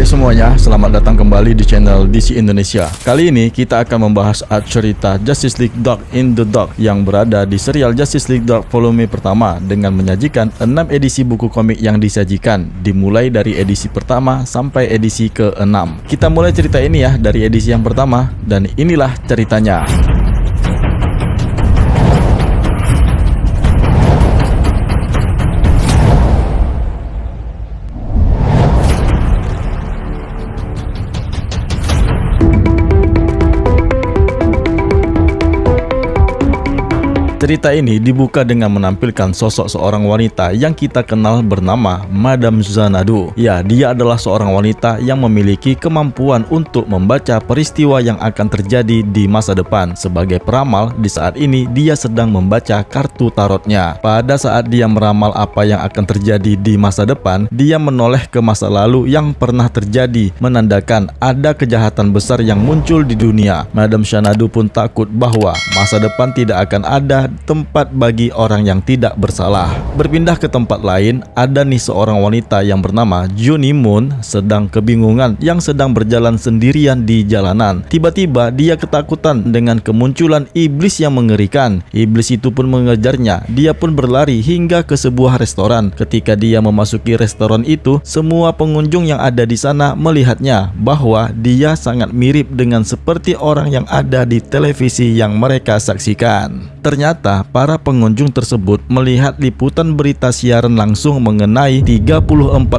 Hai semuanya, selamat datang kembali di channel DC Indonesia. Kali ini kita akan membahas cerita Justice League Dark in the Dark yang berada di serial Justice League Dark volume pertama dengan menyajikan 6 edisi buku komik yang disajikan, dimulai dari edisi pertama sampai edisi ke-6. Kita mulai cerita ini ya dari edisi yang pertama, dan inilah ceritanya. Cerita ini dibuka dengan menampilkan sosok seorang wanita yang kita kenal bernama Madame Xanadu. Ya, dia adalah seorang wanita yang memiliki kemampuan untuk membaca peristiwa yang akan terjadi di masa depan. Sebagai peramal, di saat ini dia sedang membaca kartu tarotnya. Pada saat dia meramal apa yang akan terjadi di masa depan, dia menoleh ke masa lalu yang pernah terjadi, menandakan ada kejahatan besar yang muncul di dunia. Madame Xanadu pun takut bahwa masa depan tidak akan ada tempat bagi orang yang tidak bersalah. Berpindah ke tempat lain, ada nih seorang wanita yang bernama Junnie Moon sedang kebingungan yang sedang berjalan sendirian di jalanan. Tiba-tiba dia ketakutan dengan kemunculan iblis yang mengerikan. Iblis itu pun mengejarnya. Dia pun berlari hingga ke sebuah restoran. Ketika dia memasuki restoran itu, semua pengunjung yang ada di sana melihatnya bahwa dia sangat mirip dengan seperti orang yang ada di televisi yang mereka saksikan. Ternyata para pengunjung tersebut melihat liputan berita siaran langsung mengenai 34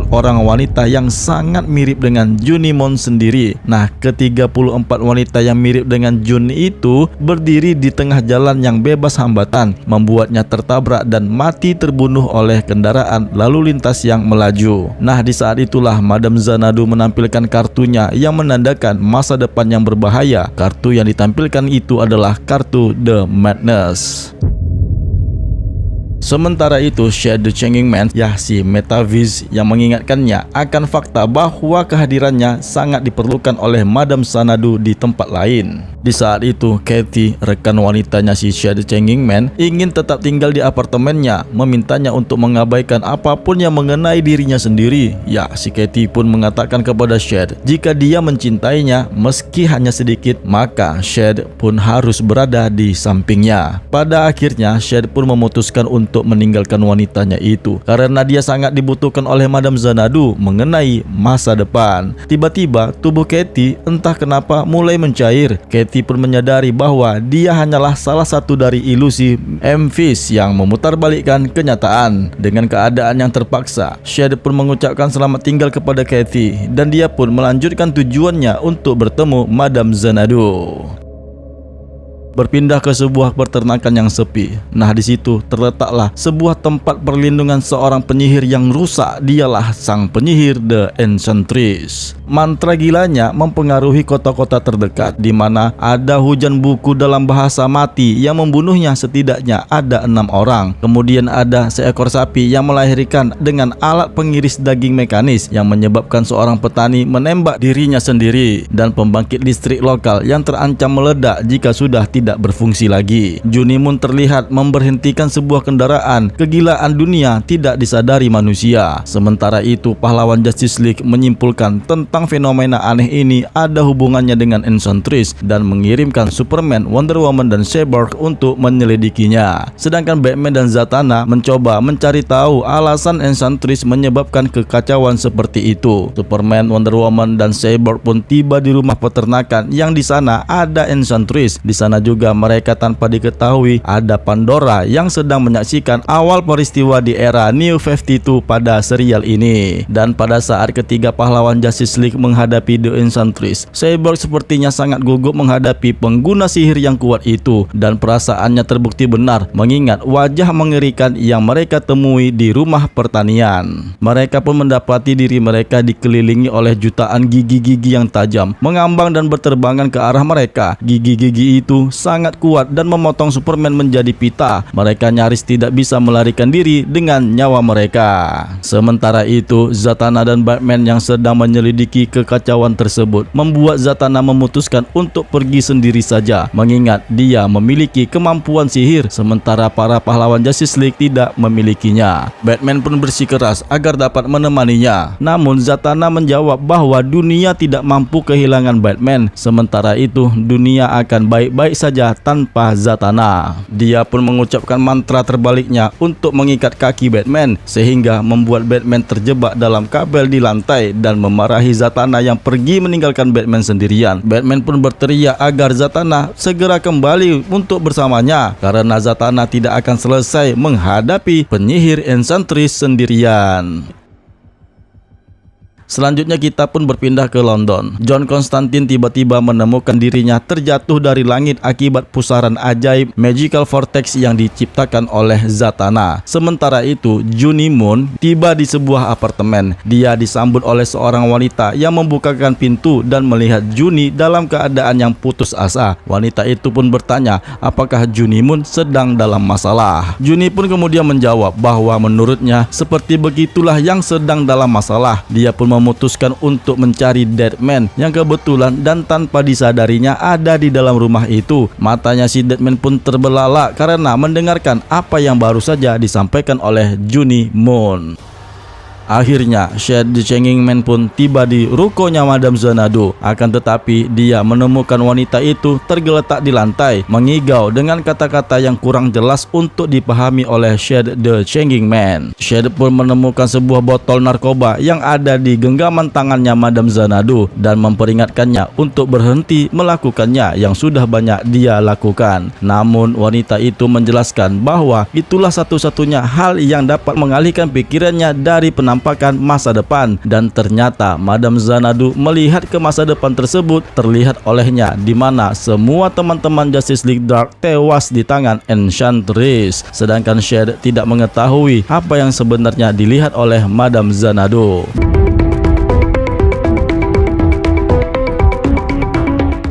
orang wanita yang sangat mirip dengan Junnie Moon sendiri. Nah, ke-34 wanita yang mirip dengan Junnie itu berdiri di tengah jalan yang bebas hambatan, membuatnya tertabrak dan mati terbunuh oleh kendaraan lalu lintas yang melaju. Nah, di saat itulah Madame Xanadu menampilkan kartunya yang menandakan masa depan yang berbahaya. Kartu yang ditampilkan itu adalah kartu The Madness. Sementara itu, Shade the Changing Man, ya si Metaviz, yang mengingatkannya akan fakta bahwa kehadirannya sangat diperlukan oleh Madame Xanadu di tempat lain. Di saat itu, Kathy, rekan wanitanya si Shade the Changing Man, ingin tetap tinggal di apartemennya, memintanya untuk mengabaikan apapun yang mengenai dirinya sendiri. Ya, si Kathy pun mengatakan kepada Shade, jika dia mencintainya meski hanya sedikit, maka Shade pun harus berada di sampingnya. Pada akhirnya, Shade pun memutuskan untuk meninggalkan wanitanya itu karena dia sangat dibutuhkan oleh Madame Xanadu mengenai masa depan. Tiba-tiba tubuh Kathy entah kenapa mulai mencair. Kathy pun menyadari bahwa dia hanyalah salah satu dari ilusi Memphis yang memutarbalikkan kenyataan. Dengan keadaan yang terpaksa, Shade pun mengucapkan selamat tinggal kepada Kathy dan dia pun melanjutkan tujuannya untuk bertemu Madame Xanadu. Berpindah ke sebuah peternakan yang sepi. Nah, di situ terletaklah sebuah tempat perlindungan seorang penyihir yang rusak. Dialah sang penyihir The Enchantress. Mantra gilanya mempengaruhi kota-kota terdekat, di mana ada hujan buku dalam bahasa mati yang membunuhnya setidaknya ada 6 orang. Kemudian ada seekor sapi yang melahirkan dengan alat pengiris daging mekanis yang menyebabkan seorang petani menembak dirinya sendiri, dan pembangkit listrik lokal yang terancam meledak jika sudah tidak berfungsi lagi. Junnie Moon terlihat memberhentikan sebuah kendaraan. Kegilaan dunia tidak disadari manusia. Sementara itu, pahlawan Justice League menyimpulkan tentang fenomena aneh ini ada hubungannya dengan Enchantress dan mengirimkan Superman, Wonder Woman, dan Cyborg untuk menyelidikinya. Sedangkan Batman dan Zatanna mencoba mencari tahu alasan Enchantress menyebabkan kekacauan seperti itu. Superman, Wonder Woman, dan Cyborg pun tiba di rumah peternakan yang di sana ada Enchantress. Di sana juga mereka tanpa diketahui ada Pandora yang sedang menyaksikan awal peristiwa di era New 52 pada serial ini. Dan pada saat ketiga pahlawan Justice League menghadapi The Enchantress, Cyborg sepertinya sangat gugup menghadapi pengguna sihir yang kuat itu, dan perasaannya terbukti benar mengingat wajah mengerikan yang mereka temui di rumah pertanian. Mereka pun mendapati diri mereka dikelilingi oleh jutaan gigi-gigi yang tajam mengambang dan berterbangan ke arah mereka. Gigi-gigi itu sangat kuat dan memotong Superman menjadi pita. Mereka nyaris tidak bisa melarikan diri dengan nyawa mereka. Sementara itu, Zatanna dan Batman yang sedang menyelidiki kekacauan tersebut membuat Zatanna memutuskan untuk pergi sendiri saja, mengingat dia memiliki kemampuan sihir sementara para pahlawan Justice League tidak memilikinya. Batman pun bersikeras agar dapat menemaninya. Namun Zatanna menjawab bahwa dunia tidak mampu kehilangan Batman, sementara itu dunia akan baik-baik saja tanpa Zatanna. Dia pun mengucapkan mantra terbaliknya untuk mengikat kaki Batman, sehingga membuat Batman terjebak dalam kabel di lantai dan memarahi Zatanna yang pergi meninggalkan Batman sendirian. Batman pun berteriak agar Zatanna segera kembali untuk bersamanya, karena Zatanna tidak akan selesai menghadapi penyihir Enchantress sendirian. Selanjutnya kita pun berpindah ke London. John Constantine tiba-tiba menemukan dirinya terjatuh dari langit akibat pusaran ajaib Magical Vortex yang diciptakan oleh Zatanna. Sementara itu, Juni Moon tiba di sebuah apartemen. Dia disambut oleh seorang wanita yang membukakan pintu dan melihat Juni dalam keadaan yang putus asa. Wanita itu pun bertanya apakah Juni Moon sedang dalam masalah. Juni pun kemudian menjawab bahwa menurutnya seperti begitulah yang sedang dalam masalah. Dia pun memutuskan untuk mencari Deadman yang kebetulan dan tanpa disadarinya ada di dalam rumah itu. Matanya si Deadman pun terbelalak karena mendengarkan apa yang baru saja disampaikan oleh Juni Moon. Akhirnya, Shed the Changing Man pun tiba di rukonya Madam Xanadu. Akan tetapi, dia menemukan wanita itu tergeletak di lantai, mengigau dengan kata-kata yang kurang jelas untuk dipahami oleh Shed the Changing Man. Shed pun menemukan sebuah botol narkoba yang ada di genggaman tangannya Madam Xanadu dan memperingatkannya untuk berhenti melakukannya yang sudah banyak dia lakukan. Namun, wanita itu menjelaskan bahwa itulah satu-satunya hal yang dapat mengalihkan pikirannya dari penampakan masa depan, dan ternyata Madam Xanadu melihat ke masa depan tersebut terlihat olehnya di mana semua teman-teman Justice League Dark tewas di tangan Enchantress, sedangkan Shed tidak mengetahui apa yang sebenarnya dilihat oleh Madam Xanadu.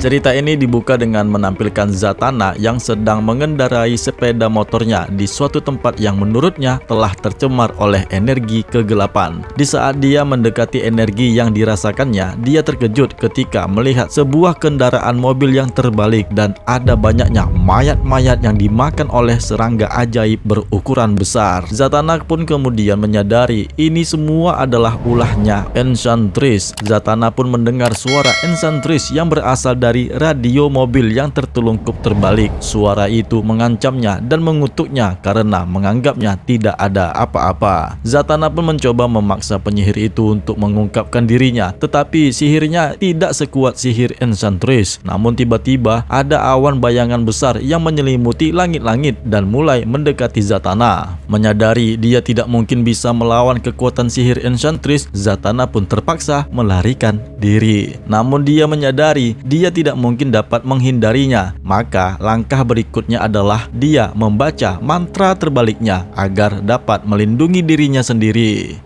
Cerita ini dibuka dengan menampilkan Zatanna yang sedang mengendarai sepeda motornya di suatu tempat yang menurutnya telah tercemar oleh energi kegelapan. Di saat dia mendekati energi yang dirasakannya, dia terkejut ketika melihat sebuah kendaraan mobil yang terbalik dan ada banyaknya mayat-mayat yang dimakan oleh serangga ajaib berukuran besar. Zatanna pun kemudian menyadari ini semua adalah ulahnya Enchantress. Zatanna pun mendengar suara Enchantress yang berasal dari radio mobil yang tertelungkup terbalik. Suara itu mengancamnya dan mengutuknya karena menganggapnya tidak ada apa-apa. Zatanna pun mencoba memaksa penyihir itu untuk mengungkapkan dirinya, tetapi sihirnya tidak sekuat sihir Enchantress. Namun tiba-tiba ada awan bayangan besar yang menyelimuti langit-langit dan mulai mendekati Zatanna. Menyadari dia tidak mungkin bisa melawan kekuatan sihir Enchantress, Zatanna pun terpaksa melarikan diri. Namun dia menyadari dia tidak mungkin dapat menghindarinya. Maka langkah berikutnya adalah dia membaca mantra terbaliknya agar dapat melindungi dirinya sendiri.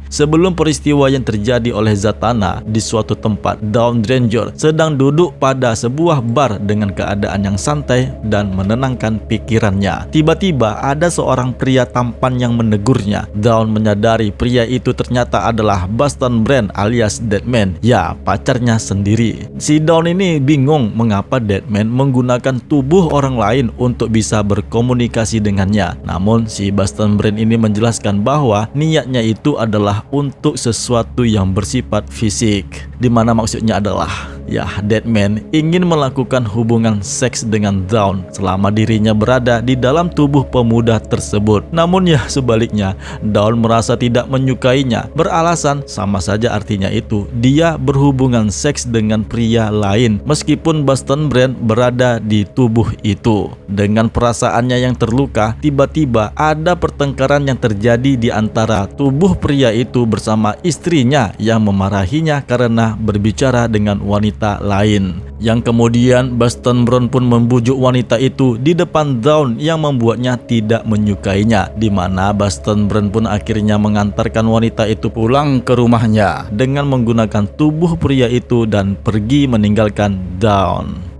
Sebelum peristiwa yang terjadi oleh Zatanna di suatu tempat, Dawn Granger sedang duduk pada sebuah bar dengan keadaan yang santai dan menenangkan pikirannya. Tiba-tiba ada seorang pria tampan yang menegurnya. Dawn menyadari pria itu ternyata adalah Boston Brand alias Deadman, ya pacarnya sendiri. Si Dawn ini bingung mengapa Deadman menggunakan tubuh orang lain untuk bisa berkomunikasi dengannya. Namun si Boston Brand ini menjelaskan bahwa niatnya itu adalah untuk sesuatu yang bersifat fisik, dimana maksudnya adalah Deadman ingin melakukan hubungan seks dengan Dawn selama dirinya berada di dalam tubuh pemuda tersebut. Namun sebaliknya, Dawn merasa tidak menyukainya, beralasan sama saja artinya itu dia berhubungan seks dengan pria lain meskipun Boston Brand berada di tubuh itu. Dengan perasaannya yang terluka, tiba-tiba ada pertengkaran yang terjadi di antara tubuh pria itu bersama istrinya yang memarahinya karena berbicara dengan wanita lain. Yang kemudian Boston Brand pun membujuk wanita itu di depan Dawn yang membuatnya tidak menyukainya, di mana Boston Brand pun akhirnya mengantarkan wanita itu pulang ke rumahnya dengan menggunakan tubuh pria itu dan pergi meninggalkan Dawn.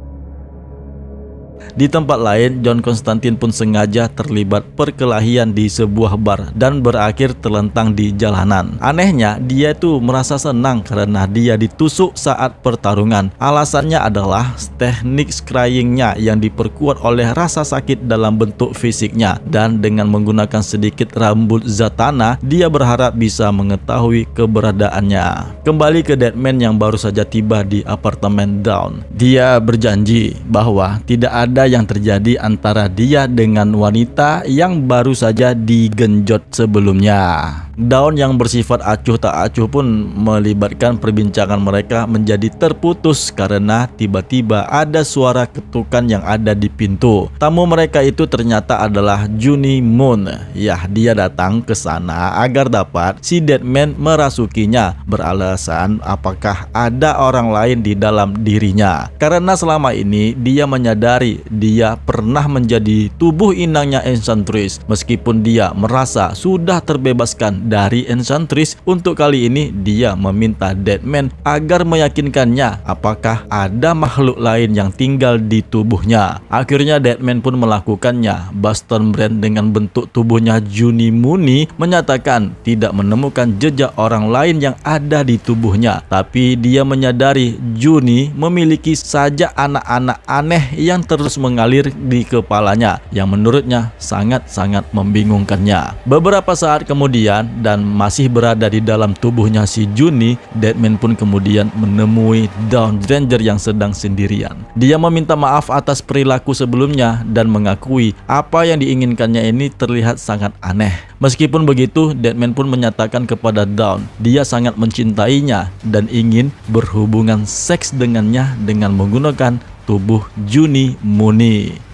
Di tempat lain, John Constantine pun sengaja terlibat perkelahian di sebuah bar dan berakhir terlentang di jalanan. Anehnya, dia itu merasa senang karena dia ditusuk saat pertarungan. Alasannya adalah teknik scryingnya yang diperkuat oleh rasa sakit dalam bentuk fisiknya, dan dengan menggunakan sedikit rambut Zatanna, dia berharap bisa mengetahui keberadaannya. Kembali ke Deadman yang baru saja tiba di apartemen Dawn. Dia berjanji bahwa tidak ada yang terjadi antara dia dengan wanita yang baru saja digenjot sebelumnya. Dawn yang bersifat acuh tak acuh pun melibatkan perbincangan mereka menjadi terputus karena tiba-tiba ada suara ketukan yang ada di pintu. Tamu mereka itu ternyata adalah Juni Moon. Ya, dia datang ke sana agar dapat si Deadman merasukinya, beralasan apakah ada orang lain di dalam dirinya. Karena selama ini dia menyadari dia pernah menjadi tubuh inangnya Enchantress, meskipun dia merasa sudah terbebaskan dari Enchantress. Untuk kali ini dia meminta Deadman agar meyakinkannya apakah ada makhluk lain yang tinggal di tubuhnya. Akhirnya Deadman pun melakukannya. Boston Brand dengan bentuk tubuhnya Juni Moon menyatakan tidak menemukan jejak orang lain yang ada di tubuhnya, tapi dia menyadari Juni memiliki saja anak-anak aneh yang terus mengalir di kepalanya yang menurutnya sangat-sangat membingungkannya. Beberapa saat kemudian dan masih berada di dalam tubuhnya si Juni, Deadman pun kemudian menemui Dawn Granger yang sedang sendirian. Dia meminta maaf atas perilaku sebelumnya dan mengakui apa yang diinginkannya ini terlihat sangat aneh. Meskipun begitu, Deadman pun menyatakan kepada Dawn dia sangat mencintainya dan ingin berhubungan seks dengannya dengan menggunakan tubuh Juni Moon.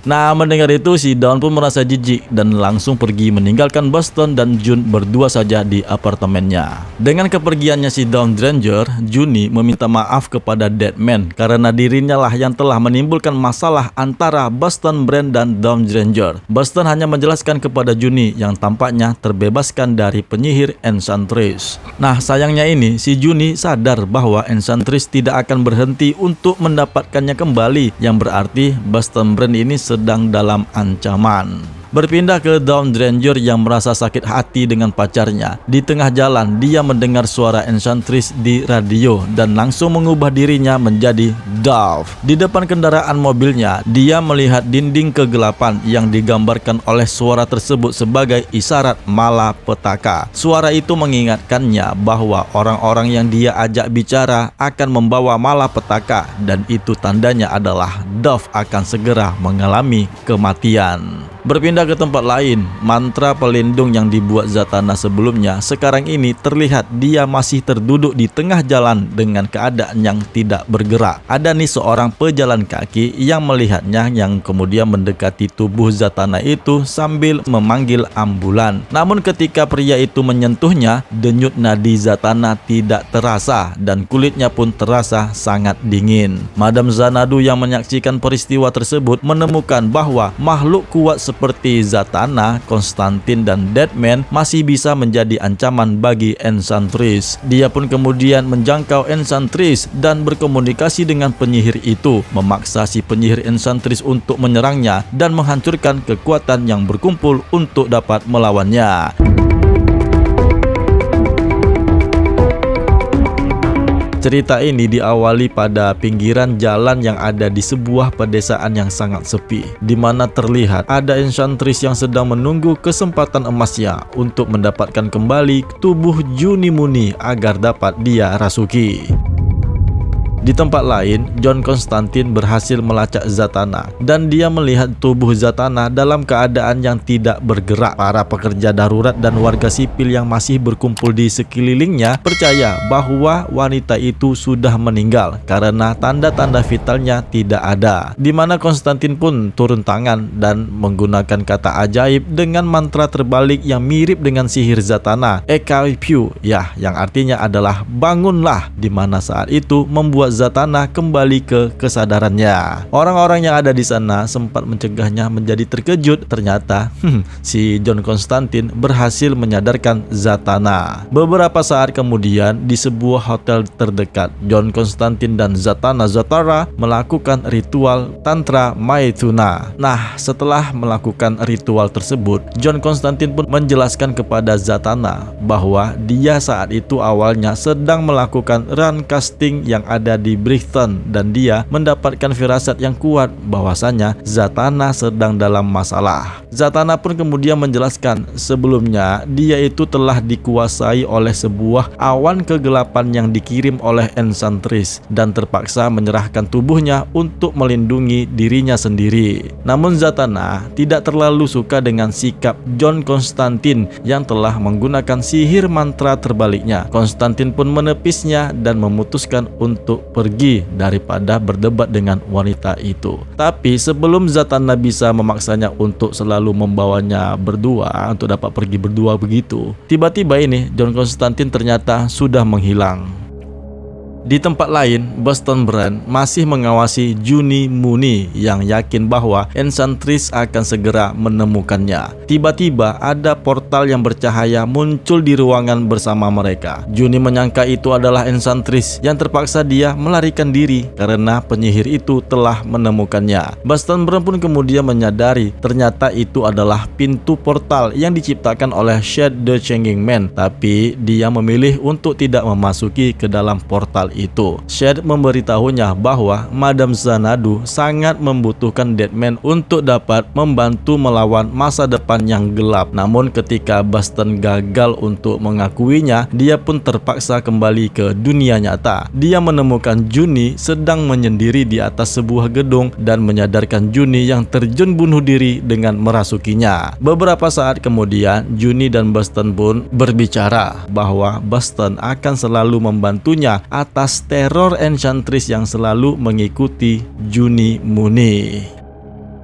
Nah, mendengar itu si Dawn pun merasa jijik dan langsung pergi meninggalkan Boston dan June berdua saja di apartemennya. Dengan kepergiannya si Dawn Granger, Juni meminta maaf kepada Deadman karena dirinya lah yang telah menimbulkan masalah antara Boston Brand dan Dawn Granger. Boston hanya menjelaskan kepada Juni yang tampaknya terbebaskan dari penyihir Enchantress. Nah, sayangnya ini si Juni sadar bahwa Enchantress tidak akan berhenti untuk mendapatkannya kembali, yang berarti Boston Brand ini sedang dalam ancaman. Berpindah ke Dawn Granger yang merasa sakit hati dengan pacarnya. Di tengah jalan, dia mendengar suara Enchantress di radio dan langsung mengubah dirinya menjadi Dove. Di depan kendaraan mobilnya, dia melihat dinding kegelapan yang digambarkan oleh suara tersebut sebagai isyarat malapetaka. Suara itu mengingatkannya bahwa orang-orang yang dia ajak bicara akan membawa malapetaka, dan itu tandanya adalah Dove akan segera mengalami kematian. Berpindah ke tempat lain, mantra pelindung yang dibuat Zatanna sebelumnya sekarang ini terlihat dia masih terduduk di tengah jalan dengan keadaan yang tidak bergerak. Ada nih seorang pejalan kaki yang melihatnya yang kemudian mendekati tubuh Zatanna itu sambil memanggil ambulan. Namun ketika pria itu menyentuhnya, denyut nadi Zatanna tidak terasa dan kulitnya pun terasa sangat dingin. Madam Xanadu yang menyaksikan peristiwa tersebut menemukan bahwa makhluk kuat seperti Zatanna, Constantine, dan Deadman masih bisa menjadi ancaman bagi Enchantress. Dia pun kemudian menjangkau Enchantress dan berkomunikasi dengan penyihir itu, memaksa si penyihir Enchantress untuk menyerangnya dan menghancurkan kekuatan yang berkumpul untuk dapat melawannya. Cerita ini diawali pada pinggiran jalan yang ada di sebuah pedesaan yang sangat sepi, di mana terlihat ada Enchantress yang sedang menunggu kesempatan emasnya untuk mendapatkan kembali tubuh Juni Moon agar dapat dia rasuki. Di tempat lain, John Constantine berhasil melacak Zatanna dan dia melihat tubuh Zatanna dalam keadaan yang tidak bergerak. Para pekerja darurat dan warga sipil yang masih berkumpul di sekelilingnya percaya bahwa wanita itu sudah meninggal karena tanda-tanda vitalnya tidak ada. Di mana Constantine pun turun tangan dan menggunakan kata ajaib dengan mantra terbalik yang mirip dengan sihir Zatanna, Ekaipiu, ya, yang artinya adalah bangunlah, di mana saat itu membuat membawa Zatanna kembali ke kesadarannya. Orang-orang yang ada di sana sempat mencegahnya menjadi terkejut. Ternyata si John Constantine berhasil menyadarkan Zatanna. Beberapa saat kemudian di sebuah hotel terdekat, John Constantine dan Zatanna Zatara melakukan ritual Tantra Maithuna. Nah, setelah melakukan ritual tersebut, John Constantine pun menjelaskan kepada Zatanna bahwa dia saat itu awalnya sedang melakukan run casting yang ada di Brighton dan dia mendapatkan firasat yang kuat bahwasanya Zatanna sedang dalam masalah. Zatanna pun kemudian menjelaskan sebelumnya dia itu telah dikuasai oleh sebuah awan kegelapan yang dikirim oleh Enchantress dan terpaksa menyerahkan tubuhnya untuk melindungi dirinya sendiri. Namun Zatanna tidak terlalu suka dengan sikap John Constantine yang telah menggunakan sihir mantra terbaliknya. Constantine pun menepisnya dan memutuskan untuk pergi daripada berdebat dengan wanita itu. Tapi sebelum Zatanna bisa memaksanya untuk selalu membawanya berdua, untuk dapat pergi berdua begitu, tiba-tiba ini John Constantine ternyata sudah menghilang. Di tempat lain, Boston Brand masih mengawasi Juni Mooney yang yakin bahwa Enchantress akan segera menemukannya. Tiba-tiba ada portal yang bercahaya muncul di ruangan bersama mereka. Juni menyangka itu adalah Enchantress yang terpaksa dia melarikan diri karena penyihir itu telah menemukannya. Boston Brand pun kemudian menyadari ternyata itu adalah pintu portal yang diciptakan oleh Shade the Changing Man, tapi dia memilih untuk tidak memasuki ke dalam portal itu. Shade memberitahunya bahwa Madame Xanadu sangat membutuhkan Deadman untuk dapat membantu melawan masa depan yang gelap. Namun ketika Boston gagal untuk mengakuinya, dia pun terpaksa kembali ke dunia nyata. Dia menemukan Juni sedang menyendiri di atas sebuah gedung dan menyadarkan Juni yang terjun bunuh diri dengan merasukinya. Beberapa saat kemudian, Juni dan Boston pun berbicara bahwa Boston akan selalu membantunya atas teror Enchantress yang selalu mengikuti Juni Mooney.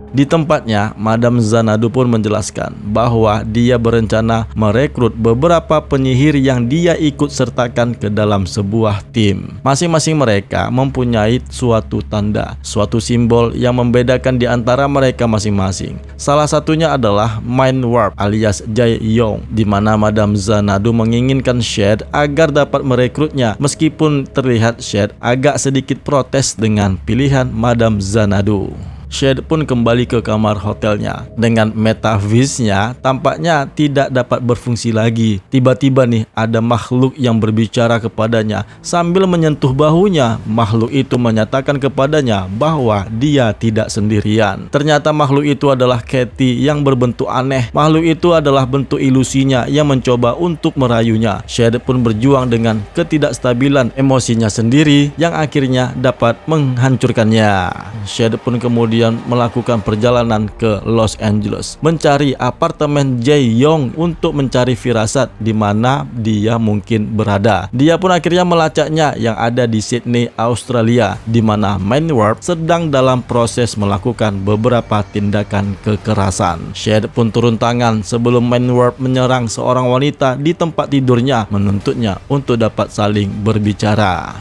Di tempatnya, Madame Xanadu pun menjelaskan bahwa dia berencana merekrut beberapa penyihir yang dia ikut sertakan ke dalam sebuah tim. Masing-masing mereka mempunyai suatu tanda, suatu simbol yang membedakan di antara mereka masing-masing. Salah satunya adalah Mind Warp alias Jae Yong, di mana Madame Xanadu menginginkan Shade agar dapat merekrutnya, meskipun terlihat Shade agak sedikit protes dengan pilihan Madame Xanadu. Shade pun kembali ke kamar hotelnya. Dengan metavisnya tampaknya tidak dapat berfungsi lagi. Tiba-tiba nih ada makhluk yang berbicara kepadanya sambil menyentuh bahunya. Makhluk itu menyatakan kepadanya bahwa dia tidak sendirian. Ternyata makhluk itu adalah Katie yang berbentuk aneh. Makhluk itu adalah bentuk ilusinya yang mencoba untuk merayunya. Shade pun berjuang dengan ketidakstabilan emosinya sendiri yang akhirnya dapat menghancurkannya. Shade pun kemudian melakukan perjalanan ke Los Angeles mencari apartemen Jae Yong untuk mencari firasat di mana dia mungkin berada. Dia pun akhirnya melacaknya yang ada di Sydney, Australia, di mana Mind Warp sedang dalam proses melakukan beberapa tindakan kekerasan. Shade pun turun tangan sebelum Mind Warp menyerang seorang wanita di tempat tidurnya, menuntutnya untuk dapat saling berbicara.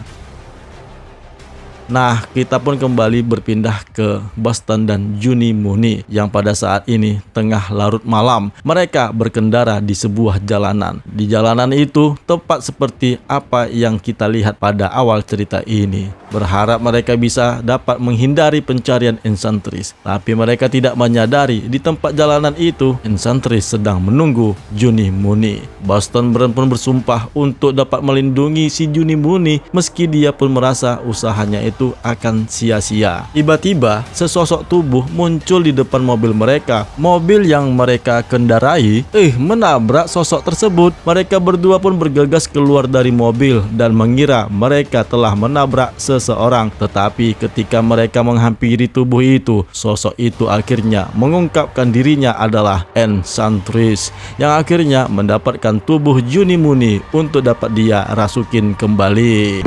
Nah, kita pun kembali berpindah ke Boston dan Juni Mooney yang pada saat ini tengah larut malam. Mereka berkendara di sebuah jalanan. Di jalanan itu tepat seperti apa yang kita lihat pada awal cerita ini. Berharap mereka bisa dapat menghindari pencarian Enchantress, tapi mereka tidak menyadari di tempat jalanan itu Enchantress sedang menunggu Juni Mooney. Boston Brand pun bersumpah untuk dapat melindungi si Juni Mooney meski dia pun merasa usahanya itu akan sia-sia. Tiba-tiba sesosok tubuh muncul di depan mobil mereka. Mobil yang mereka kendarai menabrak sosok tersebut. Mereka berdua pun bergegas keluar dari mobil dan mengira mereka telah menabrak seseorang. Tetapi ketika mereka menghampiri tubuh itu, sosok itu akhirnya mengungkapkan dirinya adalah Enchantress yang akhirnya mendapatkan tubuh Juni Mooney untuk dapat dia rasukin kembali.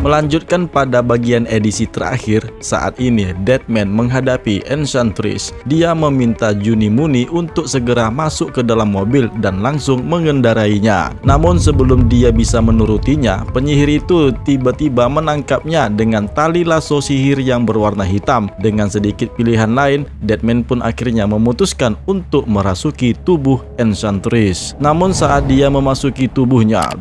Melanjutkan pada bagian edisi terakhir, saat ini Deadman menghadapi Enchantress. Dia meminta Junimuni untuk segera masuk ke dalam mobil dan langsung mengendarainya. Namun sebelum dia bisa menurutinya, penyihir itu tiba-tiba menangkapnya dengan tali lasso sihir yang berwarna hitam. Dengan sedikit pilihan lain, Deadman pun akhirnya memutuskan untuk merasuki tubuh Enchantress. Namun saat dia memasuki tubuhnya,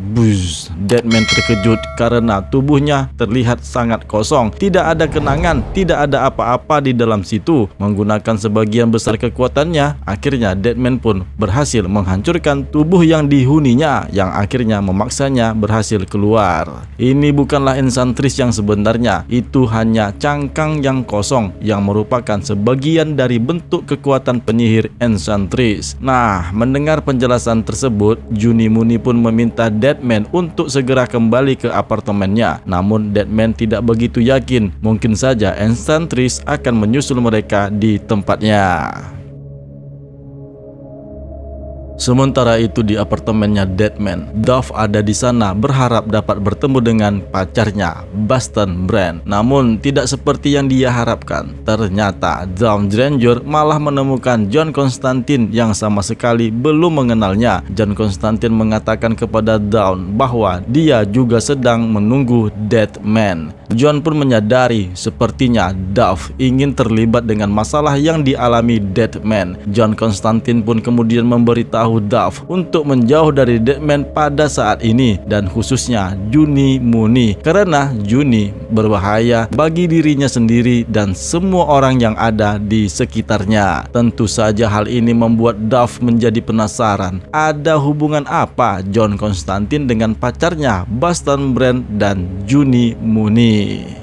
Deadman terkejut karena tubuhnya terlihat sangat kosong. Tidak ada kenangan, tidak ada apa-apa di dalam situ. Menggunakan sebagian besar kekuatannya, akhirnya Deadman pun berhasil menghancurkan tubuh yang dihuninya, yang akhirnya memaksanya berhasil keluar. Ini bukanlah Enchantress yang sebenarnya, itu hanya cangkang yang kosong yang merupakan sebagian dari bentuk kekuatan penyihir Enchantress. Nah, mendengar penjelasan tersebut, Junimuni pun meminta Deadman untuk segera kembali ke apartemennya. Namun Deadman tidak begitu yakin, mungkin saja Enchantress akan menyusul mereka di tempatnya. Sementara itu di apartemennya Deadman, Dove ada di sana berharap dapat bertemu dengan pacarnya, Boston Brand. Namun tidak seperti yang dia harapkan. Ternyata Dawn Granger malah menemukan John Constantine yang sama sekali belum mengenalnya. John Constantine mengatakan kepada Dawn bahwa dia juga sedang menunggu Deadman. John pun menyadari sepertinya Dove ingin terlibat dengan masalah yang dialami Deadman. John Constantine pun kemudian memberitahu Dove untuk menjauh dari Deadman pada saat ini, dan khususnya Junimuni, karena Juni berbahaya bagi dirinya sendiri dan semua orang yang ada di sekitarnya. Tentu saja hal ini membuat Dove menjadi penasaran, ada hubungan apa John Constantine dengan pacarnya Boston Brand dan Junimuni.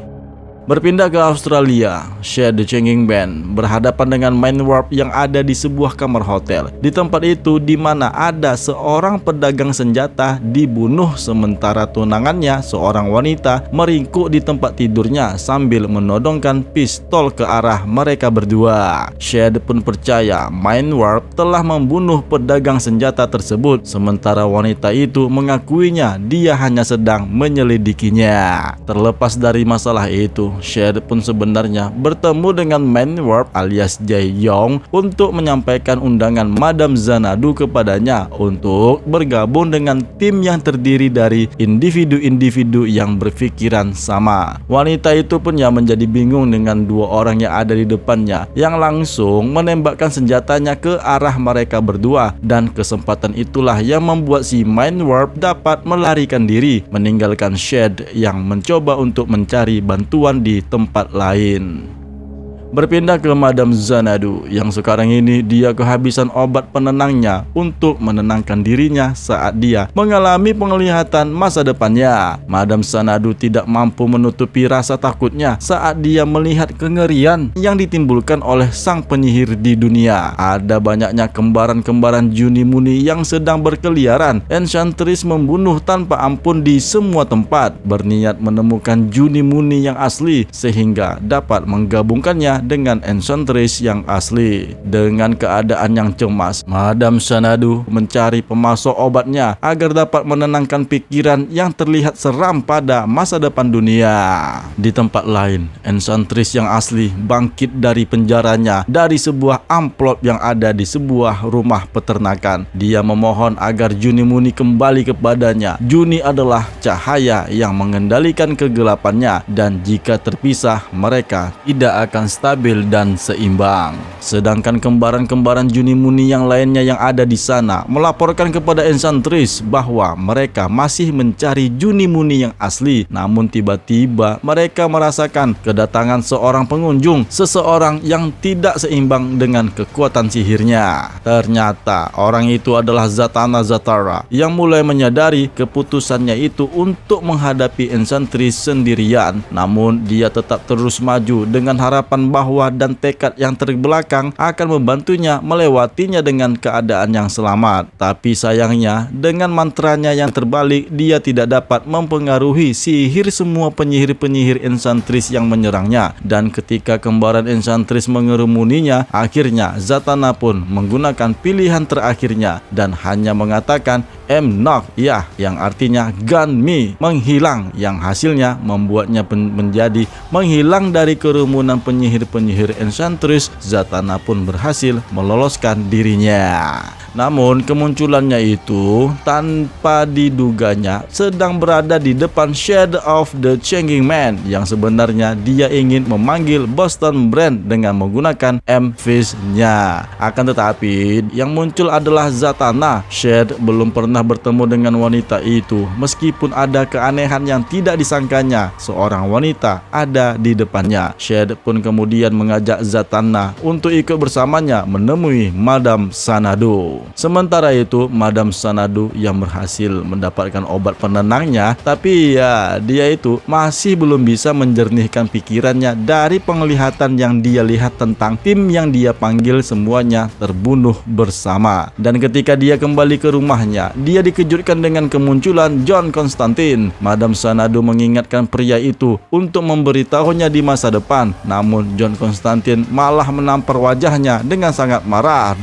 Berpindah ke Australia, Shed the Changing Band berhadapan dengan Mind Warp yang ada di sebuah kamar hotel. Di tempat itu di mana ada seorang pedagang senjata dibunuh sementara tunangannya, seorang wanita, meringkuk di tempat tidurnya sambil menodongkan pistol ke arah mereka berdua. Shed pun percaya Mind Warp telah membunuh pedagang senjata tersebut, sementara wanita itu mengakuinya dia hanya sedang menyelidikinya. Terlepas dari masalah itu, Shed pun sebenarnya bertemu dengan Mind Warp alias Jae Young untuk menyampaikan undangan Madam Xanadu kepadanya untuk bergabung dengan tim yang terdiri dari individu-individu yang berpikiran sama. Wanita itu pun yang menjadi bingung dengan dua orang yang ada di depannya yang langsung menembakkan senjatanya ke arah mereka berdua, dan kesempatan itulah yang membuat si Mind Warp dapat melarikan diri, meninggalkan Shed yang mencoba untuk mencari bantuan di tempat lain. Berpindah ke Madam Xanadu yang sekarang ini dia kehabisan obat penenangnya untuk menenangkan dirinya saat dia mengalami penglihatan masa depannya. Madam Xanadu tidak mampu menutupi rasa takutnya saat dia melihat kengerian yang ditimbulkan oleh sang penyihir di dunia. Ada banyaknya kembaran-kembaran Junimuni yang sedang berkeliaran. Enchantress membunuh tanpa ampun di semua tempat, berniat menemukan Junimuni yang asli sehingga dapat menggabungkannya dengan Enchantress yang asli. Dengan keadaan yang cemas, Madam Xanadu mencari pemasok obatnya agar dapat menenangkan pikiran yang terlihat seram pada masa depan dunia. Di tempat lain, Enchantress yang asli bangkit dari penjaranya dari sebuah amplop yang ada di sebuah rumah peternakan. Dia memohon agar Junimuni kembali kepadanya. Juni adalah cahaya yang mengendalikan kegelapannya, dan jika terpisah mereka tidak akan stabil dan seimbang. Sedangkan kembaran-kembaran Junimuni yang lainnya yang ada di sana melaporkan kepada Enchantress bahwa mereka masih mencari Junimuni yang asli. Namun tiba-tiba mereka merasakan kedatangan seorang pengunjung, seseorang yang tidak seimbang dengan kekuatan sihirnya. Ternyata orang itu adalah Zatanna Zatara yang mulai menyadari keputusannya itu untuk menghadapi Enchantress sendirian. Namun dia tetap terus maju dengan harapan bahwa dan tekad yang terbelakang akan membantunya melewatinya dengan keadaan yang selamat. Tapi sayangnya dengan mantranya yang terbalik, dia tidak dapat mempengaruhi sihir semua penyihir-penyihir Enchantress yang menyerangnya. Dan ketika kembaran Enchantress mengerumuninya, akhirnya Zatanna pun menggunakan pilihan terakhirnya dan hanya mengatakan Knock, ya, yang artinya Gun Me, menghilang, yang hasilnya membuatnya menjadi menghilang dari kerumunan penyihir-penyihir Enchantress. Zatanna pun berhasil meloloskan dirinya. Namun kemunculannya itu tanpa diduganya sedang berada di depan Shade of the Changing Man, yang sebenarnya dia ingin memanggil Boston Brand dengan menggunakan M-Fist-nya. Akan tetapi yang muncul adalah Zatanna. Shade belum pernah bertemu dengan wanita itu, meskipun ada keanehan yang tidak disangkanya, seorang wanita ada di depannya. Shade pun kemudian mengajak Zatanna untuk ikut bersamanya menemui Madame Xanadu. Sementara itu Madame Xanadu yang berhasil mendapatkan obat penenangnya, tapi ya dia itu masih belum bisa menjernihkan pikirannya dari penglihatan yang dia lihat tentang tim yang dia panggil semuanya terbunuh bersama. Dan ketika dia kembali ke rumahnya, dia dikejutkan dengan kemunculan John Constantine. Madame Xanadu mengingatkan pria itu untuk memberitahunya di masa depan, namun John Constantine malah menampar wajahnya dengan sangat marah,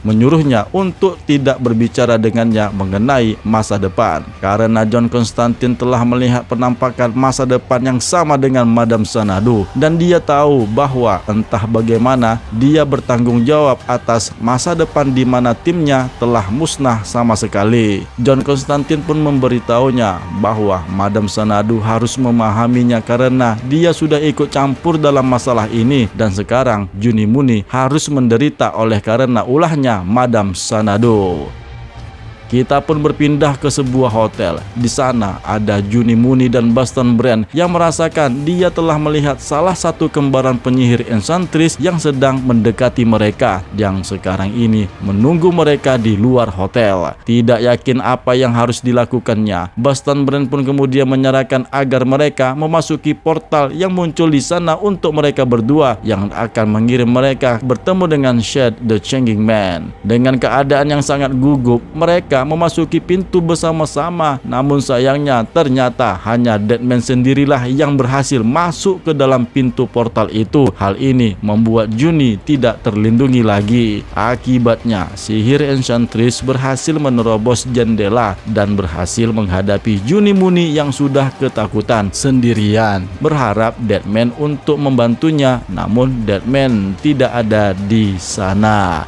menyuruhnya untuk tidak berbicara dengannya mengenai masa depan, karena John Constantine telah melihat penampakan masa depan yang sama dengan Madame Xanadu, dan dia tahu bahwa entah bagaimana dia bertanggung jawab atas masa depan di mana timnya telah musnah sama sekali. John Constantine pun memberitahunya bahwa Madame Xanadu harus memahaminya karena dia sudah ikut campur dalam masalah ini, dan sekarang Junni Mooney harus menderita oleh karena ulahnya Madame Xanadu. Kita pun berpindah ke sebuah hotel. Di sana ada Junni Mooney dan Boston Brand yang merasakan dia telah melihat salah satu kembaran penyihir Enchantress yang sedang mendekati mereka, yang sekarang ini menunggu mereka di luar hotel. Tidak yakin apa yang harus dilakukannya, Boston Brand pun kemudian menyarankan agar mereka memasuki portal yang muncul di sana untuk mereka berdua, yang akan mengirim mereka bertemu dengan Shade the Changing Man. Dengan keadaan yang sangat gugup, mereka memasuki pintu bersama-sama, namun sayangnya ternyata hanya Deadman sendirilah yang berhasil masuk ke dalam pintu portal itu. Hal ini membuat Junni tidak terlindungi lagi. Akibatnya sihir Enchantress berhasil menerobos jendela dan berhasil menghadapi Junni Mooney yang sudah ketakutan sendirian, berharap Deadman untuk membantunya, namun Deadman tidak ada di sana.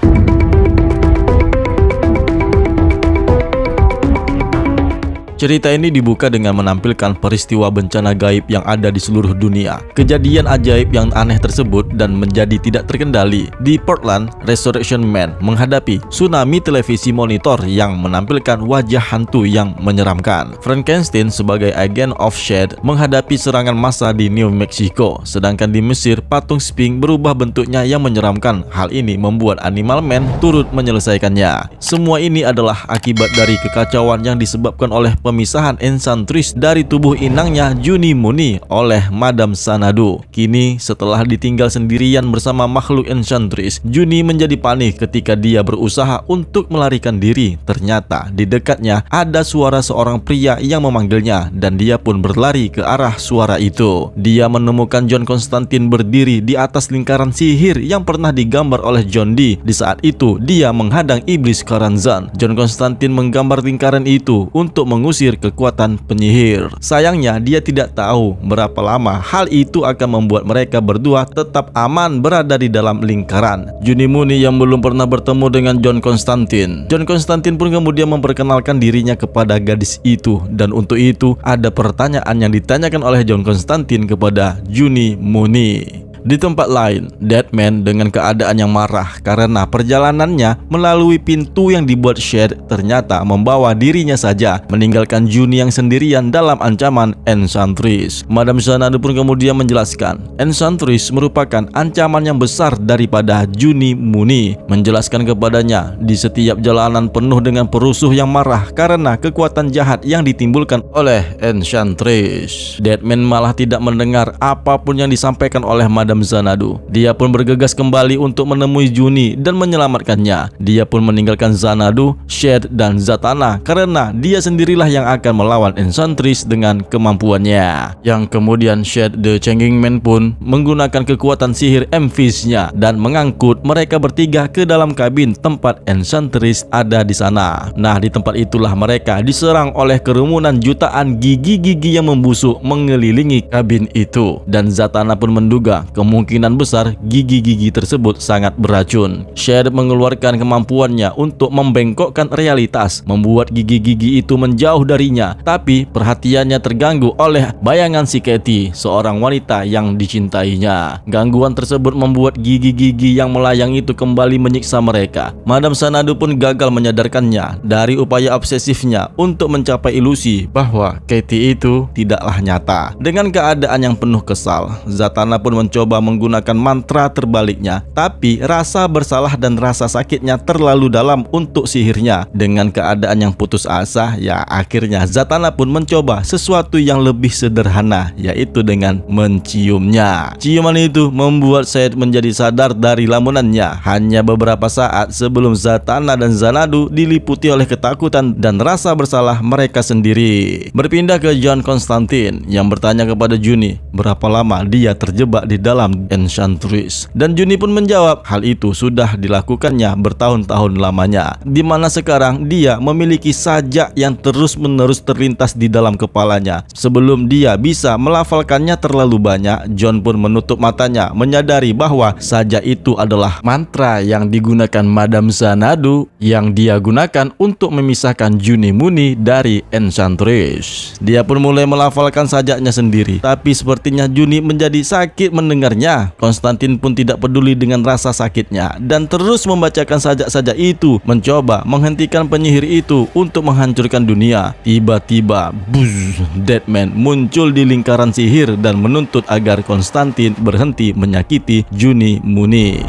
Cerita ini dibuka dengan menampilkan peristiwa bencana gaib yang ada di seluruh dunia. Kejadian ajaib yang aneh tersebut dan menjadi tidak terkendali. Di Portland, Resurrection Man menghadapi tsunami televisi monitor yang menampilkan wajah hantu yang menyeramkan. Frankenstein sebagai agen of Shade menghadapi serangan massa di New Mexico. Sedangkan di Mesir, patung Sphinx berubah bentuknya yang menyeramkan. Hal ini membuat Animal Man turut menyelesaikannya. Semua ini adalah akibat dari kekacauan yang disebabkan oleh pemisahan Enchantress dari tubuh inangnya Junni Mooney oleh Madame Xanadu. Kini setelah ditinggal sendirian bersama makhluk Enchantress, Junni menjadi panik ketika dia berusaha untuk melarikan diri. Ternyata di dekatnya ada suara seorang pria yang memanggilnya, dan dia pun berlari ke arah suara itu. Dia menemukan John Constantine berdiri di atas lingkaran sihir yang pernah digambar oleh John Dee. Di saat itu dia menghadang iblis Karanzan. John Constantine menggambar lingkaran itu untuk mengusir kekuatan penyihir. Sayangnya dia tidak tahu berapa lama hal itu akan membuat mereka berdua tetap aman berada di dalam lingkaran. Junni Mooney yang belum pernah bertemu dengan John Constantine. John Constantine pun kemudian memperkenalkan dirinya kepada gadis itu, dan untuk itu ada pertanyaan yang ditanyakan oleh John Constantine kepada Junni Mooney. Di tempat lain, Deadman dengan keadaan yang marah karena perjalanannya melalui pintu yang dibuat Shade ternyata membawa dirinya saja, meninggalkan Junni yang sendirian dalam ancaman Enchantress. Madame Xanadu pun kemudian menjelaskan, Enchantress merupakan ancaman yang besar daripada Junni Mooney, menjelaskan kepadanya di setiap jalanan penuh dengan perusuh yang marah karena kekuatan jahat yang ditimbulkan oleh Enchantress. Deadman malah tidak mendengar apapun yang disampaikan oleh Madame Madam Xanadu. Dia pun bergegas kembali untuk menemui Juni dan menyelamatkannya. Dia pun meninggalkan Xanadu, Shade, dan Zatanna karena dia sendirilah yang akan melawan Enchantress dengan kemampuannya. Yang kemudian Shade the Changing Man pun menggunakan kekuatan sihir Amethyst-nya dan mengangkut mereka bertiga ke dalam kabin tempat Enchantress ada di sana. Nah, di tempat itulah mereka diserang oleh kerumunan jutaan gigi-gigi yang membusuk mengelilingi kabin itu, dan Zatanna pun menduga kemungkinan besar gigi-gigi tersebut sangat beracun. Shade mengeluarkan kemampuannya untuk membengkokkan realitas, membuat gigi-gigi itu menjauh darinya, tapi perhatiannya terganggu oleh bayangan si Katie, seorang wanita yang dicintainya. Gangguan tersebut membuat gigi-gigi yang melayang itu kembali menyiksa mereka. Madam Xanadu pun gagal menyadarkannya dari upaya obsesifnya untuk mencapai ilusi bahwa Katie itu tidaklah nyata. Dengan keadaan yang penuh kesal, Zatanna pun mencoba menggunakan mantra terbaliknya, tapi rasa bersalah dan rasa sakitnya terlalu dalam untuk sihirnya. Dengan keadaan yang putus asa, ya akhirnya Zatanna pun mencoba sesuatu yang lebih sederhana, yaitu dengan menciumnya. Ciuman itu membuat Shade menjadi sadar dari lamunannya hanya beberapa saat sebelum Zatanna dan Xanadu diliputi oleh ketakutan dan rasa bersalah mereka sendiri. Berpindah ke John Constantine yang bertanya kepada Juni berapa lama dia terjebak di dalam Enchantress, dan Juni pun menjawab hal itu sudah dilakukannya bertahun-tahun lamanya, di mana sekarang dia memiliki sajak yang terus-menerus terlintas di dalam kepalanya. Sebelum dia bisa melafalkannya terlalu banyak, John pun menutup matanya menyadari bahwa sajak itu adalah mantra yang digunakan Madam Xanadu yang dia gunakan untuk memisahkan Juni Mooney dari Enchantress. Dia pun mulai melafalkan sajaknya sendiri, tapi sepertinya Juni menjadi sakit mendengarnya. Konstantin pun tidak peduli dengan rasa sakitnya dan terus membacakan sajak-sajak itu, mencoba menghentikan penyihir itu untuk menghancurkan dunia. Tiba-tiba, buzz, Deadman muncul di lingkaran sihir dan menuntut agar Konstantin berhenti menyakiti Juni Mooney.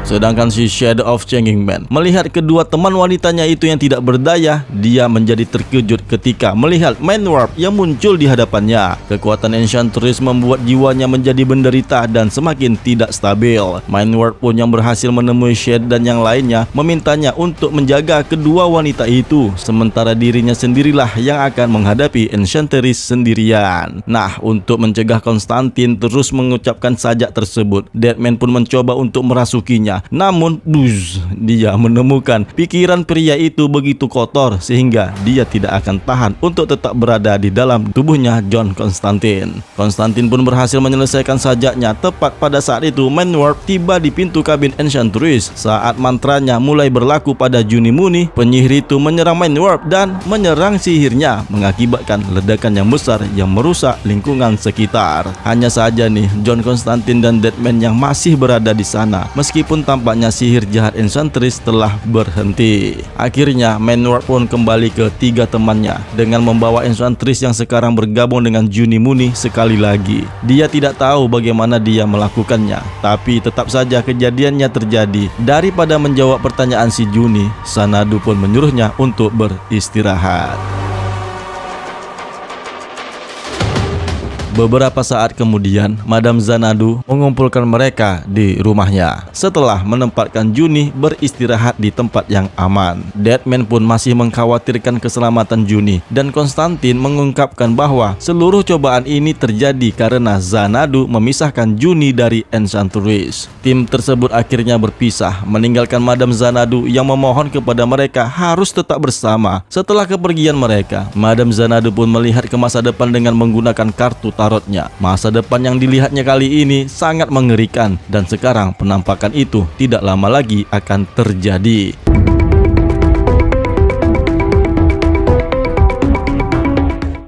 Sedangkan si Shadow of Changing Man melihat kedua teman wanitanya itu yang tidak berdaya, dia menjadi terkejut ketika melihat Mind Warp yang muncul di hadapannya. Kekuatan Enchantress membuat jiwanya menjadi menderita dan semakin tidak stabil. Mind Warp pun yang berhasil menemui Shade dan yang lainnya memintanya untuk menjaga kedua wanita itu, sementara dirinya sendirilah yang akan menghadapi Enchantress sendirian. Nah, untuk mencegah Konstantin terus mengucapkan sajak tersebut, Deadman pun mencoba untuk merasukinya. Namun, dia menemukan pikiran pria itu begitu kotor sehingga dia tidak akan tahan untuk tetap berada di dalam tubuhnya John Constantine. Constantine pun berhasil menyelesaikan sajaknya. Tepat pada saat itu, Mind Warp tiba di pintu kabin Enchantress. Saat mantranya mulai berlaku pada Juni Mooney, penyihir itu menyerang Mind Warp dan menyerang sihirnya, mengakibatkan ledakan yang besar yang merusak lingkungan sekitar. Hanya saja nih, John Constantine dan Deadman yang masih berada di sana, meskipun tampaknya sihir jahat Enchantress telah berhenti. Akhirnya Mind Warp pun kembali ke tiga temannya dengan membawa Enchantress yang sekarang bergabung dengan Juni Mooney sekali lagi. Dia tidak tahu bagaimana dia melakukannya, tapi tetap saja kejadiannya terjadi. Daripada menjawab pertanyaan si Juni, Xanadu pun menyuruhnya untuk beristirahat. Beberapa saat kemudian, Madam Xanadu mengumpulkan mereka di rumahnya setelah menempatkan Juni beristirahat di tempat yang aman. Deadman pun masih mengkhawatirkan keselamatan Juni, dan Konstantin mengungkapkan bahwa seluruh cobaan ini terjadi karena Xanadu memisahkan Juni dari Enchantress. Tim tersebut akhirnya berpisah, meninggalkan Madam Xanadu yang memohon kepada mereka harus tetap bersama. Setelah kepergian mereka, Madam Xanadu pun melihat ke masa depan dengan menggunakan kartu tarotnya. Masa depan yang dilihatnya kali ini sangat mengerikan, dan sekarang penampakan itu tidak lama lagi akan terjadi.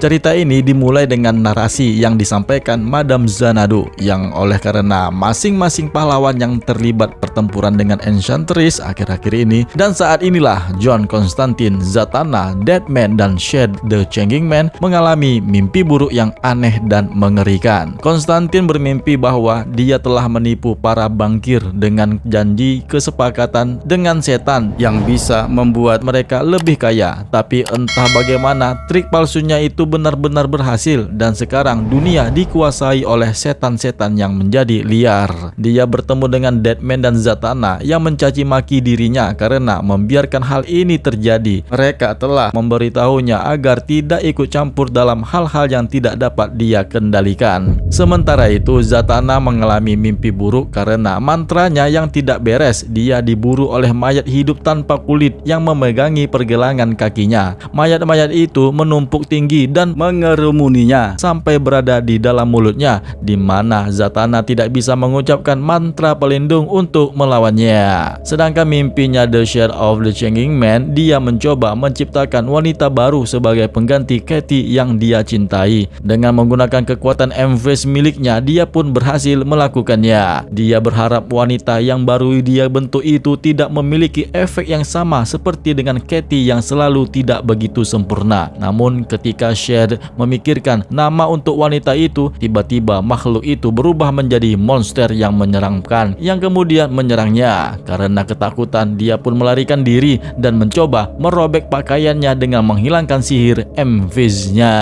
Cerita ini dimulai dengan narasi yang disampaikan Madam Xanadu, yang oleh karena masing-masing pahlawan yang terlibat pertempuran dengan Enchantress akhir-akhir ini, dan saat inilah John Constantine, Zatanna, Deadman, dan Shade the Changing Man mengalami mimpi buruk yang aneh dan mengerikan. Constantine bermimpi bahwa dia telah menipu para bankir dengan janji kesepakatan dengan setan yang bisa membuat mereka lebih kaya, tapi entah bagaimana trik palsunya itu benar-benar berhasil dan sekarang dunia dikuasai oleh setan-setan yang menjadi liar. Dia bertemu dengan Deadman dan Zatanna yang mencaci maki dirinya karena membiarkan hal ini terjadi. Mereka telah memberitahunya agar tidak ikut campur dalam hal-hal yang tidak dapat dia kendalikan. Sementara itu Zatanna mengalami mimpi buruk karena mantranya yang tidak beres. Dia diburu oleh mayat hidup tanpa kulit yang memegangi pergelangan kakinya. Mayat-mayat itu menumpuk tinggi dan mengerumuninya sampai berada di dalam mulutnya, di mana Zatanna tidak bisa mengucapkan mantra pelindung untuk melawannya. Sedangkan mimpinya The Shade of the Changing Man, dia mencoba menciptakan wanita baru sebagai pengganti Katie yang dia cintai. Dengan menggunakan kekuatan M-Phase miliknya, dia pun berhasil melakukannya. Dia berharap wanita yang baru dia bentuk itu tidak memiliki efek yang sama seperti dengan Katie yang selalu tidak begitu sempurna. Namun ketika Shade memikirkan nama untuk wanita itu, tiba-tiba makhluk itu berubah menjadi monster yang menyeramkan yang kemudian menyerangnya. Karena ketakutan, dia pun melarikan diri dan mencoba merobek pakaiannya dengan menghilangkan sihir M-Phase-nya.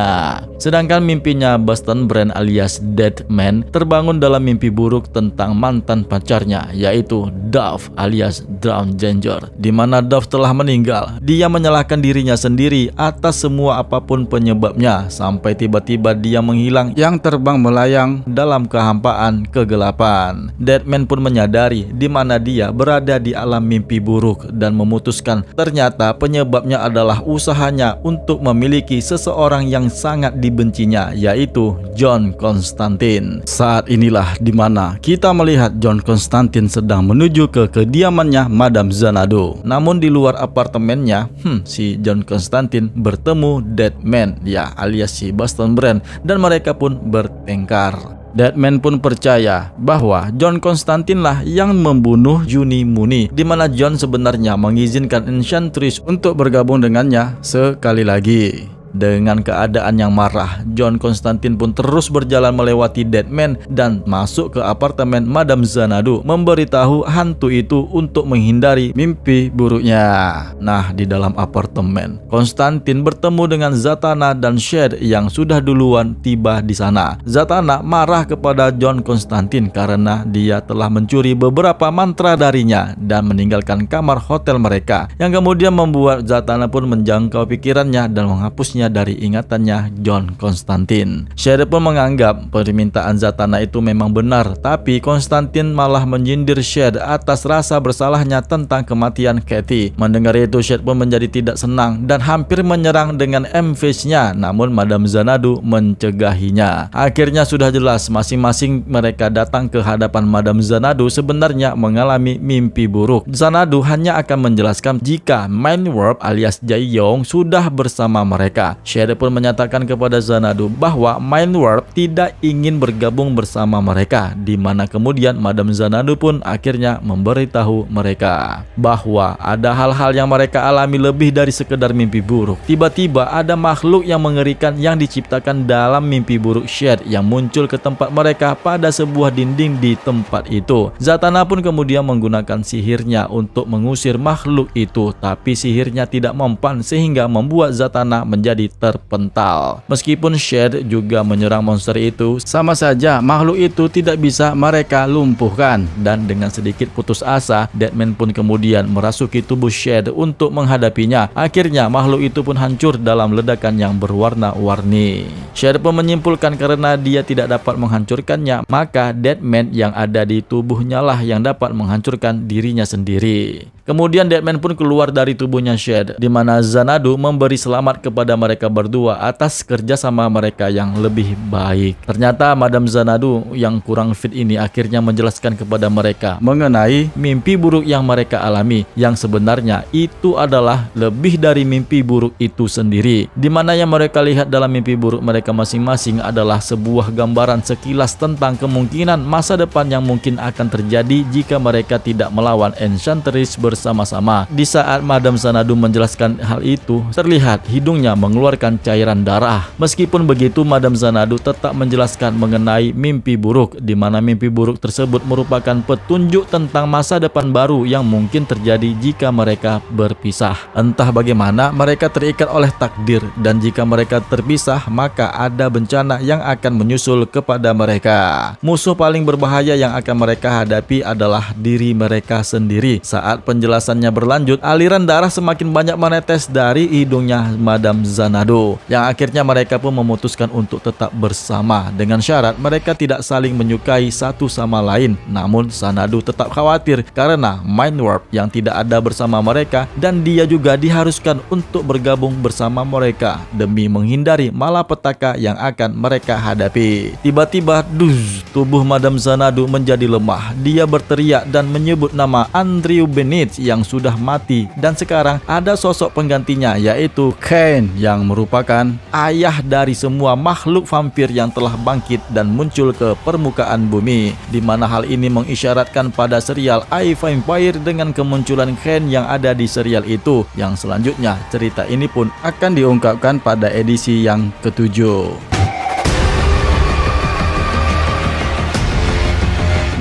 Sedangkan mimpinya Boston Brand alias Deadman terbangun dalam mimpi buruk tentang mantan pacarnya, yaitu Dove alias Drown Danger, di mana Dove telah meninggal. Dia menyalahkan dirinya sendiri atas semua apapun penyebabnya, sampai tiba-tiba dia menghilang yang terbang melayang dalam kehampaan kegelapan. Deadman pun menyadari di mana dia berada di alam mimpi buruk dan memutuskan ternyata penyebabnya adalah usahanya untuk memiliki seseorang yang sangat dibencinya, yaitu John Constantine. Saat inilah di mana kita melihat John Constantine sedang menuju ke kediamannya Madame Xanadu. Namun di luar apartemennya, si John Constantine bertemu Deadman, ya alias si Boston Brand, dan mereka pun bertengkar. Deadman pun percaya bahwa John Constantine lah yang membunuh Juni Mooney, di mana John sebenarnya mengizinkan Enchantress untuk bergabung dengannya sekali lagi. Dengan keadaan yang marah, John Constantine pun terus berjalan melewati Deadman dan masuk ke apartemen Madame Xanadu, memberitahu hantu itu untuk menghindari mimpi buruknya. Nah, di dalam apartemen, Constantine bertemu dengan Zatanna dan Shade yang sudah duluan tiba di sana. Zatanna marah kepada John Constantine karena dia telah mencuri beberapa mantra darinya dan meninggalkan kamar hotel mereka, yang kemudian membuat Zatanna pun menjangkau pikirannya dan menghapusnya dari ingatannya John Constantine. Shade pun menganggap permintaan Zatanna itu memang benar, tapi Constantine malah menyindir Shade atas rasa bersalahnya tentang kematian Katie. Mendengar itu, Shade pun menjadi tidak senang dan hampir menyerang dengan M-Phase-nya, namun Madame Xanadu mencegahinya. Akhirnya sudah jelas masing-masing mereka datang ke hadapan Madame Xanadu sebenarnya mengalami mimpi buruk. Xanadu hanya akan menjelaskan jika Mind Warp alias Jae-Young sudah bersama mereka. Shade pun menyatakan kepada Xanadu bahwa Mind Warp tidak ingin bergabung bersama mereka, di mana kemudian Madame Xanadu pun akhirnya memberitahu mereka bahwa ada hal-hal yang mereka alami lebih dari sekedar mimpi buruk. Tiba-tiba ada makhluk yang mengerikan yang diciptakan dalam mimpi buruk Shade yang muncul ke tempat mereka pada sebuah dinding di tempat itu. Zatanna pun kemudian menggunakan sihirnya untuk mengusir makhluk itu, tapi sihirnya tidak mempan sehingga membuat Zatanna menjadi terpental. Meskipun Shade juga menyerang monster itu, sama saja makhluk itu tidak bisa mereka lumpuhkan. Dan dengan sedikit putus asa, Deadman pun kemudian merasuki tubuh Shade untuk menghadapinya. Akhirnya makhluk itu pun hancur dalam ledakan yang berwarna-warni. Shade pun menyimpulkan karena dia tidak dapat menghancurkannya, maka Deadman yang ada di tubuhnya lah yang dapat menghancurkan dirinya sendiri. Kemudian Deadman pun keluar dari tubuhnya Shade, di mana Xanadu memberi selamat kepada mereka berdua atas kerjasama mereka yang lebih baik. Ternyata Madame Xanadu yang kurang fit ini akhirnya menjelaskan kepada mereka mengenai mimpi buruk yang mereka alami, yang sebenarnya itu adalah lebih dari mimpi buruk itu sendiri, di mana yang mereka lihat dalam mimpi buruk mereka masing-masing adalah sebuah gambaran sekilas tentang kemungkinan masa depan yang mungkin akan terjadi jika mereka tidak melawan Enchantress bersama-sama. Di saat Madam Xanadu menjelaskan hal itu, terlihat hidungnya mengeluarkan cairan darah. Meskipun begitu, Madam Xanadu tetap menjelaskan mengenai mimpi buruk, di mana mimpi buruk tersebut merupakan petunjuk tentang masa depan baru yang mungkin terjadi jika mereka berpisah. Entah bagaimana, mereka terikat oleh takdir, dan jika mereka terpisah, maka ada bencana yang akan menyusul kepada mereka. Musuh paling berbahaya yang akan mereka hadapi adalah diri mereka sendiri. Saat penjelasannya berlanjut, aliran darah semakin banyak menetes dari hidungnya Madam Xanadu, yang akhirnya mereka pun memutuskan untuk tetap bersama dengan syarat mereka tidak saling menyukai satu sama lain. Namun Xanadu tetap khawatir karena Mind Warp yang tidak ada bersama mereka, dan dia juga diharuskan untuk bergabung bersama mereka demi menghindari malapetaka yang akan mereka hadapi. Tiba-tiba, tubuh Madam Xanadu menjadi lemah. Dia berteriak dan menyebut nama Andrew Bennett yang sudah mati, dan sekarang ada sosok penggantinya, yaitu Kane, yang merupakan ayah dari semua makhluk vampir yang telah bangkit dan muncul ke permukaan bumi, di mana hal ini mengisyaratkan pada serial iVampire dengan kemunculan Kane yang ada di serial itu, yang selanjutnya cerita ini pun akan diungkapkan pada edisi yang ketujuh.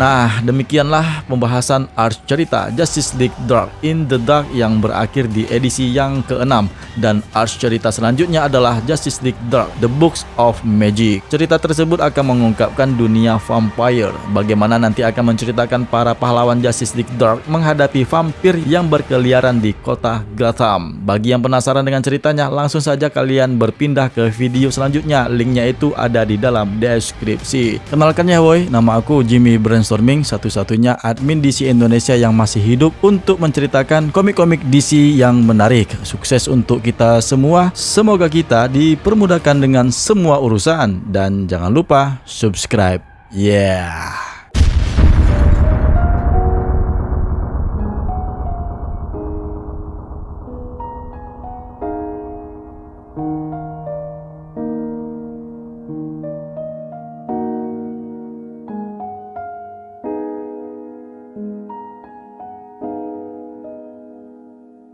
Nah, demikianlah pembahasan arc cerita Justice League Dark in the Dark yang berakhir di edisi yang ke-6, dan arc cerita selanjutnya adalah Justice League Dark The Books of Magic. Cerita tersebut akan mengungkapkan dunia vampire, bagaimana nanti akan menceritakan para pahlawan Justice League Dark menghadapi vampir yang berkeliaran di kota Gotham. Bagi yang penasaran dengan ceritanya, langsung saja kalian berpindah ke video selanjutnya, linknya itu ada di dalam deskripsi. Kenalkan ya woy, nama aku Jimmy Brainstorming, satu-satunya admin DC Indonesia yang masih hidup untuk menceritakan komik-komik DC yang menarik. Sukses untuk kita semua, semoga kita dipermudahkan dengan semua urusan, dan jangan lupa subscribe. Yeah.